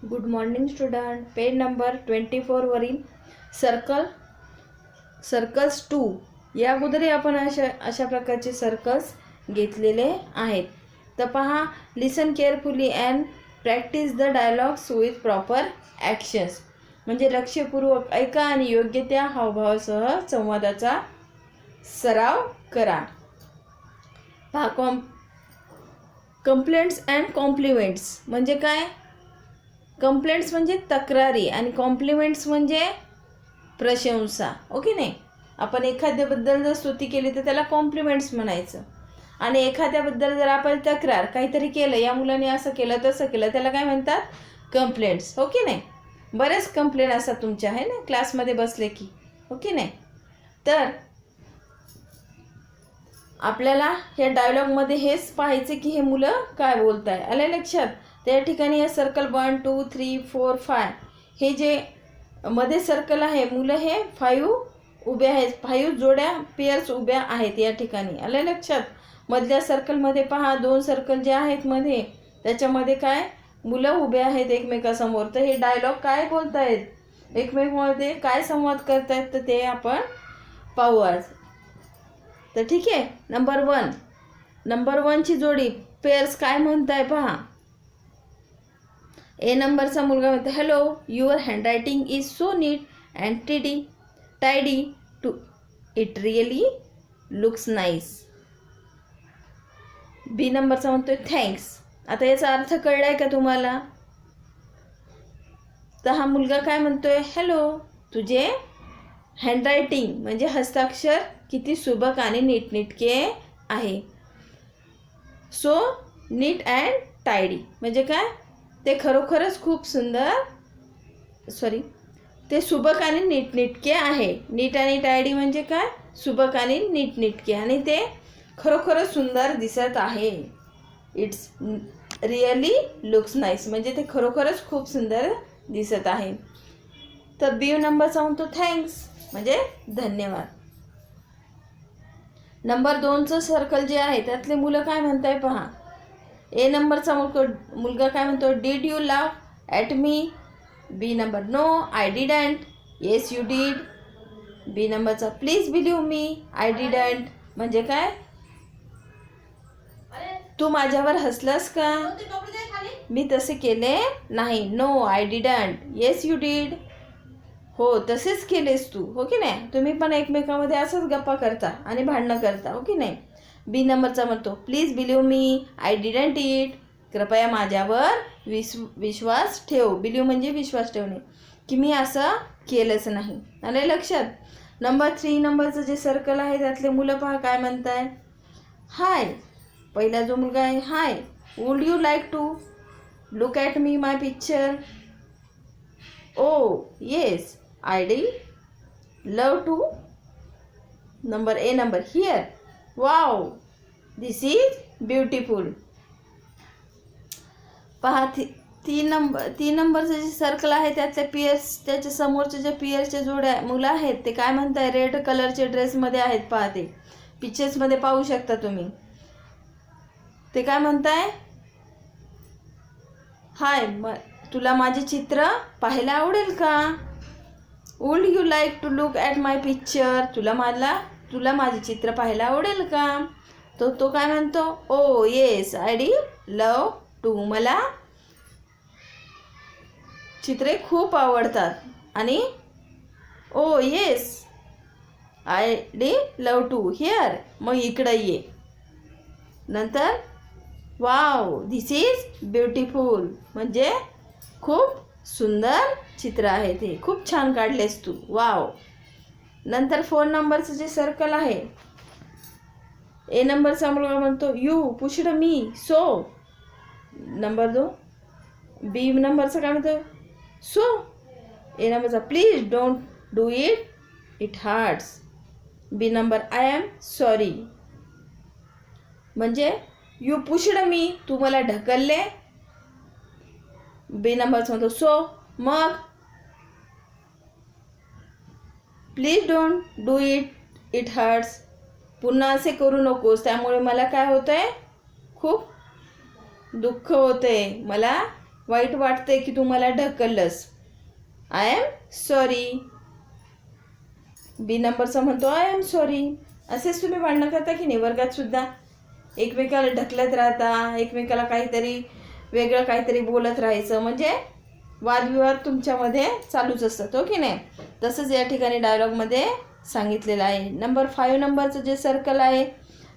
Good morning student. Page number 24 वरील circles 2 या अगोदरही आपण अशा प्रकारचे सर्कल्स घेतलेले आहेत. तर पहा, listen carefully and practise the dialogues with proper actions. म्हणजे लक्षपूर्वक ऐका आणि योग्य त्या हावभावासह संवादाचा सराव करा. पहा, कंप्लेंट्स अँड कॉम्प्लिमेंट्स म्हणजे काय? कंप्लेंट्स म्हणजे तक्रारी आणि कॉम्प्लिमेंट्स म्हणजे प्रशंसा. ओके नाही? आपण एखाद्याबद्दल जर स्तुती केली तर त्याला कॉम्प्लिमेंट्स म्हणायचं. आणि एखाद्याबद्दल जर आपण तक्रार काहीतरी केलं, या मुलाने असं केलं तसं केलं, त्याला काय म्हणतात? कंप्लेंट्स. ओके नाही? बरेच कंप्लेंट असतात तुमच्या, आहे ना, क्लासमध्ये बसले की. ओके नाही? तर आपल्याला या डायलॉगमध्ये हेच पाहायचं की हे मुलं काय बोलत आहे. आलं लक्षात? त्या ठिकाणी हे सर्कल 1 2 3 4 5 हे जे मध्ये सर्कल आहे, मुलं हे 5 उभे आहेत, 5 जोड्या पेअर्स उभ्या आहेत या ठिकाणी. आलं लक्षात? मधल्या सर्कलमध्ये पहा, 2 सर्कल जे आहेत मध्ये, त्याच्यामध्ये काय मुलं उभे आहेत एकमेकासमोर. तर हे डायलॉग काय बोलत आहेत, एकमेकांमध्ये काय संवाद करतायत, तर ते आपण पाहू आज. तर ठीक आहे. नंबर 1 ची जोडी पेअर्स काय म्हणताय पहा. ए नंबरचा मुलगा म्हणतो, hello, your handwriting is so neat and tidy too it really looks nice. B नंबरचा म्हणतोय, थँक्स. आता याचा अर्थ कळलाय का तुम्हाला? तर हा मुलगा काय म्हणतोय, हॅलो, तुझे हँडरायटिंग म्हणजे हस्ताक्षर किती सुबक आणि नीटनेटके आहे. सो नीट अँड टायडी म्हणजे काय? ते खरोखरच खूप सुंदर, ते सुबक आणि नीटनेटके आहे. नीट आणि टायडी म्हणजे काय? सुबक आणि नीटनेटके, आणि ते खरोखरच सुंदर दिसत आहे. इट्स रिअली लुक्स नाईस म्हणजे ते खरोखरच खूप सुंदर दिसत आहे. तर बी नंबरचा म्हणतो, थँक्स म्हणजे धन्यवाद. नंबर 2चं सर्कल जे आहे त्यातले मुलं काय म्हणताय पहा. ए नंबरचा मुलगा काय म्हणतो, did you laugh at me. B number, no I didn't. Yes you did. B नंबरचा, please believe me, I didn't म्हणजे काय? तू माझ्यावर हसलास का? मी तसे केले नाही. No I didn't. Yes you did. हो, तसेच केलेस तू. हो की नाही? तुम्ही पण एकमेकांमध्ये असंच गप्पा करता आणि भांडणं करता. हो की नाही? बी नंबरचा म्हणतो, please believe me, I didn't it. कृपया माझ्यावर विश्वास ठेव. बिलीव्ह म्हणजे विश्वास ठेवणे, की मी असं केलंच नाही. आलं लक्षात? नंबर 3 नंबरचं जे सर्कल आहे त्यातले मुलं पहा काय म्हणताय. हाय, पहिला जो मुलगा आहे, hi, would you like to look at me my picture. Oh yes, I'd love to. Number A number, here, wow, this is beautiful. पहा, 3 नंबरचं जे सर्कल आहे त्यातल्या पियर्स, त्याच्या समोरचे जे पियर्सच्या जोड्या मुलं आहेत ते काय म्हणताय, रेड कलरचे ड्रेसमध्ये आहेत. पहा, ते पिक्चर्समध्ये पाहू शकता तुम्ही. ते काय म्हणताय, हाय, तुला माझे चित्र पाहायला आवडेल का? Would you like to look at my picture. तुला माझे चित्र पाहायला आवडेल का? तो काय म्हणतो, oh yes, I'd love to. मला चित्रे खूप आवडतात. आणि oh yes, I'd love to, here, मग इकडं ये. नंतर वाव, दिस इज ब्युटिफुल म्हणजे खूप सुंदर चित्र आहे, ते खूप छान काढलेस तू, वाव. नंतर 4 नंबरचं जे सर्कल आहे, ए नंबरचा मुलगा म्हणतो, you pushed me so. Number 2 B नंबरचा काय म्हणतो, सो. ए नंबरचा, please don't do it, it hurts. B number, I am sorry म्हणजे यू पुशड मी, तू मला ढकलले. बी नंबरचा म्हणतो, सो, मग. Please don't do it, it hurts, पुन्हा असे करू नकोस, त्यामुळे मला काय होतंय, खूप दुःख होतंय, मला वाईट वाटते की तू मला ढकललंस. I am sorry. बी नंबरचा म्हणतो आय एम सॉरी. असेच तुम्ही भांडणं करता की नाही वर्गात सुद्धा? एकमेकाला ढकलत राहता, एकमेकाला काहीतरी वेगळं काहीतरी बोलत राहायचं, म्हणजे वादविवाद तुमच्यामध्ये चालूच असतात, हो की नाही? तसंच या ठिकाणी डायलॉगमध्ये सांगितलेलं आहे. नंबर 5 नंबरचं जे सर्कल आहे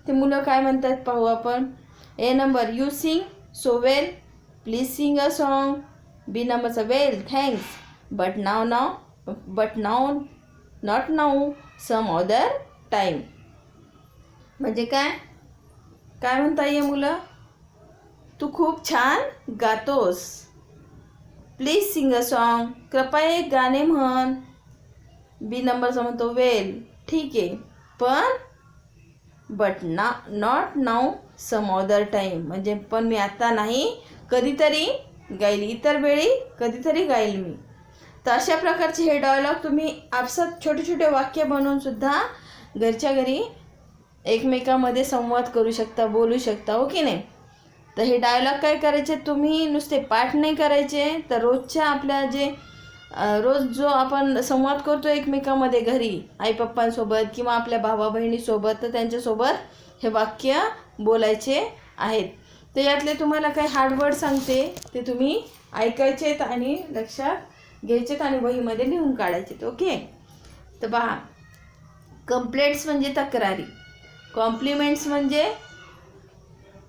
ते मुलं काय म्हणतात पाहू आपण. A number, you sing so well, please sing a song. B नंबरचं, well thanks, but now not now, some other time. म्हणजे काय काय म्हणता ये मुलं, तू खूप छान गातोस. प्लीज सिंग अ सॉन्ग, कृपया एक गाणे म्हण. बी नंबरचा म्हणतो वेल ठीक आहे, पण but not now, some other time, म्हणजे पण मी आता नाही, कधीतरी गाईल, इतर वेळी कधीतरी गाईल मी. तर अशा प्रकारचे हे डायलॉग तुम्ही आपसात छोटे छोटे वाक्य बनवून सुद्धा घरच्या घरी एकमेकामध्ये संवाद करू शकता, बोलू शकता, हो की नाही? तर हे डायलॉग काय करायचे, तुम्ही नुसते पाठ नाही करायचे, तर रोजच्या आपल्या जे रोज जो आपण संवाद करतो एकमेकामध्ये घरी आई पप्पांसोबत किंवा आपल्या भावा बहिणीसोबत, तर त्यांच्यासोबत हे वाक्य बोलायचे आहेत. तर यातले तुम्हाला काही हार्ड वर्ड सांगते, ते तुम्ही ऐकायचेत आणि लक्षात घ्यायचेत आणि वहीमध्ये लिहून काढायचेत, ओके? तर पहा, कंप्लेंट्स म्हणजे तक्रारी, कॉम्प्लिमेंट्स म्हणजे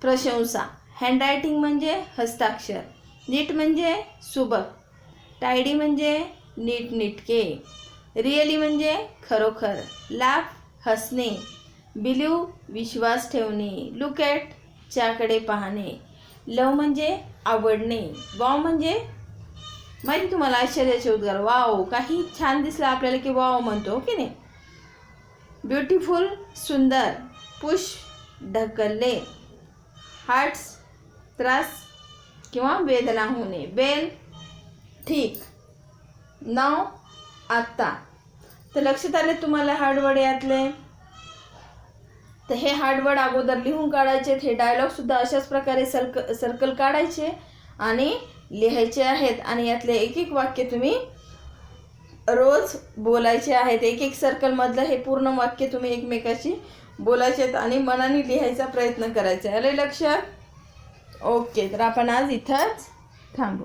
प्रशंसा, हँडरायटिंग म्हणजे हस्ताक्षर, नीट म्हणजे सुबक, टायडी म्हणजे नीटनेटके, रिअली म्हणजे खरोखर, लाफ हसणे, बिलीव विश्वास ठेवणे, लुक ॲट च्याकडे पाहणे, लव म्हणजे आवडणे, वाव म्हणजे माहिती तुम्हाला आश्चर्याचे उद्गार, वाव, काही छान दिसलं आपल्याला की वाव म्हणतो, की नाही? ब्युटिफुल सुंदर, पुश ढकलले, हार्ट्स त्रास किंवा वेदना होणे, वेल ठीक, नाव आत्ता. तर लक्षात आले तुम्हाला हार्डवर्ड यातले? तर हे हार्डवर्ड अगोदर लिहून काढायचे. हे डायलॉगसुद्धा अशाच प्रकारे सर्कल काढायचे आणि लिहायचे आहेत, आणि यातले एक एक वाक्य तुम्ही रोज बोलायचे आहेत. एक एक सर्कलमधलं हे पूर्ण वाक्य तुम्ही एकमेकाशी बोलायचे आहेत आणि मनाने लिहायचा प्रयत्न करायचा. आले लक्षात? ओके, तर आपण आज इथंच थांबू.